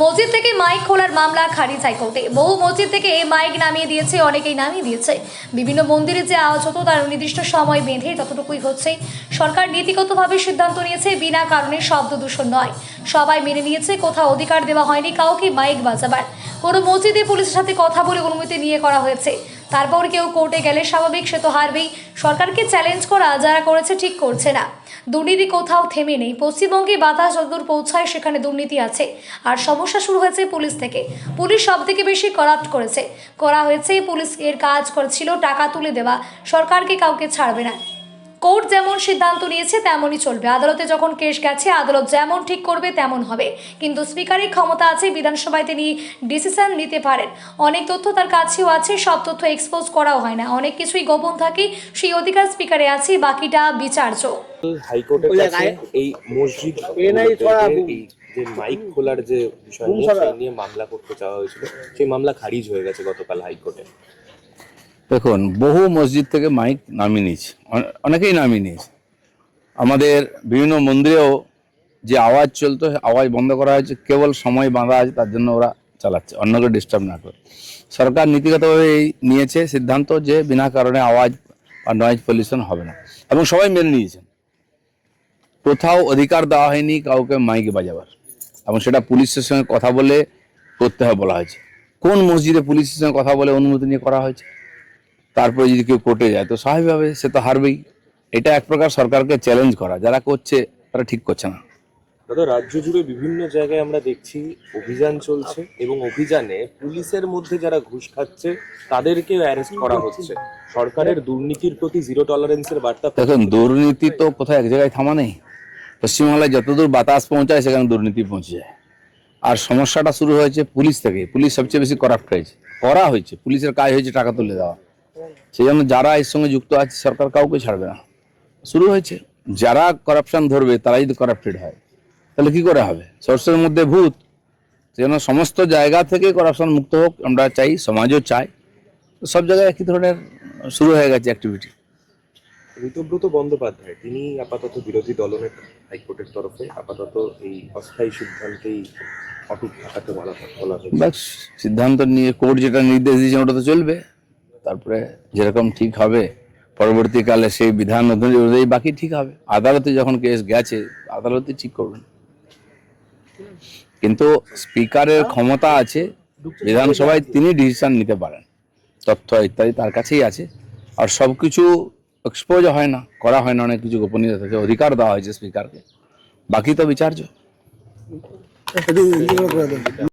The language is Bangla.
মসজিদ থেকে মাইক খোলার মামলা খারিজ হাইকোর্টে। বহু মসজিদ থেকে এই মাইক নামিয়ে দিয়েছে, অনেকেই নামিয়ে দিয়েছে। বিভিন্ন মন্দিরে যে আওয়াজ হতো তার নির্দিষ্ট সময় বেঁধে ততটুকুই হচ্ছে। সরকার নীতিগতভাবে সিদ্ধান্ত নিয়েছে বিনা কারণে শব্দ দূষণ নয়। সবাই মেনে নিয়েছে, কোথাও অধিকার দেওয়া হয়নি কাউকে মাইক বাজাবার। কোনো মসজিদে পুলিশের সাথে কথা বলে অনুমতি নিয়ে করা হয়েছে। তারপর কেউ কোর্টে গেলে স্বাভাবিক, সে তো হারবেই। সরকারকে চ্যালেঞ্জ করা যারা করেছে ঠিক করছে না। দুর্নীতি কোথাও থেমে নেই। পশ্চিমবঙ্গে বাতাস যতদূর পৌঁছায় সেখানে দুর্নীতি আছে। আর সমস্যা শুরু হয়েছে পুলিশ থেকে। পুলিশ সব থেকে বেশি করাপ্ট করা হয়েছে। পুলিশ এর কাজ করেছিল টাকা তুলে দেওয়া। সরকারকে কাউকে ছাড়বে না। কোর্ট যেমন সিদ্ধান্ত নিয়েছে তেমনই চলবে। আদালতে যখন কেস গেছে, আদালত যেমন ঠিক করবে তেমন হবে। কিন্তু স্পিকারের ক্ষমতা আছে, বিধানসভায় তিনি ডিসিশন নিতে পারেন। অনেক তথ্য তার কাছেও আছে, সব তথ্য এক্সপোজ করাও হয় না। অনেক কিছুই গোপন থাকে, সেই অধিকার স্পিকারে আছে, বাকিটা বিচার্য। হাইকোর্টের কাছে এই মসজিদ যে মাইক খোলার যে বিষয় নিয়ে সেই নিয়ে মামলা করতে চাওয়া হয়েছিল, সেই মামলা খারিজ হয়ে গেছে গতকাল হাইকোর্টে। দেখুন, বহু মসজিদ থেকে মাইক নামিয়ে নিয়েছে, অনেকেই নামিয়ে নিয়েছে। আমাদের বিভিন্ন মন্দিরেও যে আওয়াজ চলতো, আওয়াজ বন্ধ করা হয়েছে, কেবল সময় বাঁধা আছে, তার জন্য ওরা চালাচ্ছে, অন্যকে ডিস্টার্ব না করে। সরকার নীতিগতভাবে নিয়েছে সিদ্ধান্ত যে বিনা কারণে আওয়াজ বা নয়েজ পলিউশন হবে না, এবং সবাই মেনে নিয়েছেন। কোথাও অধিকার দেওয়া হয়নি কাউকে মাইক বাজাবার, এবং সেটা পুলিশের সঙ্গে কথা বলে করতে হবে বলা হয়েছে। কোন মসজিদে পুলিশের সঙ্গে কথা বলে অনুমতি নিয়ে করা হয়েছে? তারপরে যদি কেউ কোর্টে যায় তো স্বাভাবিকভাবে সে তো হারবেই। এটা এক প্রকার সরকারকে চ্যালেঞ্জ করা, যারা করছে তারা ঠিক করছে না। দাদা, রাজ্য জুড়ে বিভিন্ন জায়গায় আমরা দেখছি অভিযান চলছে, এবং অভিযানে পুলিশের মধ্যে যারা ঘুষ খাচ্ছে তাদেরকেও অ্যারেস্ট করা হচ্ছে। সরকারের দুর্নীতির প্রতি জিরো টলারেন্সের বার্তা। দেখুন, দুর্নীতি তো কোথাও এক জায়গায় থামা নেই। পশ্চিমবাংলায় যতদূর বাতাস পৌঁছায় সেখানে দুর্নীতি পৌঁছে যায়। আর সমস্যাটা শুরু হয়েছে পুলিশ থেকে। পুলিশ সবচেয়ে বেশি করাপ্ট হয়েছে। পুলিশের কাজ হয়েছে টাকা তুলে দেওয়া। সেই জন্য যারা এর সঙ্গে যুক্ত আছে সরকার কাউকে ছাড়বে না। শুরু হয়েছে, যারা করাপশন ধরবে তারা যদি করাপ্টেড হয় তাহলে কি করে হবে? সরষের মধ্যে ভূত। সেজন্য সমস্ত জায়গা থেকে করাপশন মুক্ত হোক আমরা চাই, সমাজও চাই। সব জায়গায় একই ধরনের শুরু হয়ে গেছে অ্যাক্টিভিটি। ঋতব্রত বন্দ্যোপাধ্যায় তিনি আপাতত বিরোধী দলনেতা, হাইকোর্টের তরফে আপাতত এই অস্থায়ী সিদ্ধান্তেই অটুট থাকাতে বলা হয়েছে। সিদ্ধান্ত নিয়ে কোর্ট যেটা নির্দেশ দিয়েছে ওটা তো চলবে। তারপরে যেরকম ঠিক হবে পরবর্তীকালে সেই বিধান অনুযায়ী বাকি ঠিক হবে। আদালতে যখন কেস গেছে আদালতে ঠিক করবেন। কিন্তু স্পিকারের ক্ষমতা আছে, বিধানসভায় তিনি ডিসিশন নিতে পারেন। তথ্য ইত্যাদি তার কাছেই আছে। আর সবকিছু এক্সপোজ হয় না, করা হয় না, অনেক কিছু গোপনীয়তা থাকে। অধিকার দেওয়া হয়েছে স্পিকারকে, বাকি তো বিচার্য।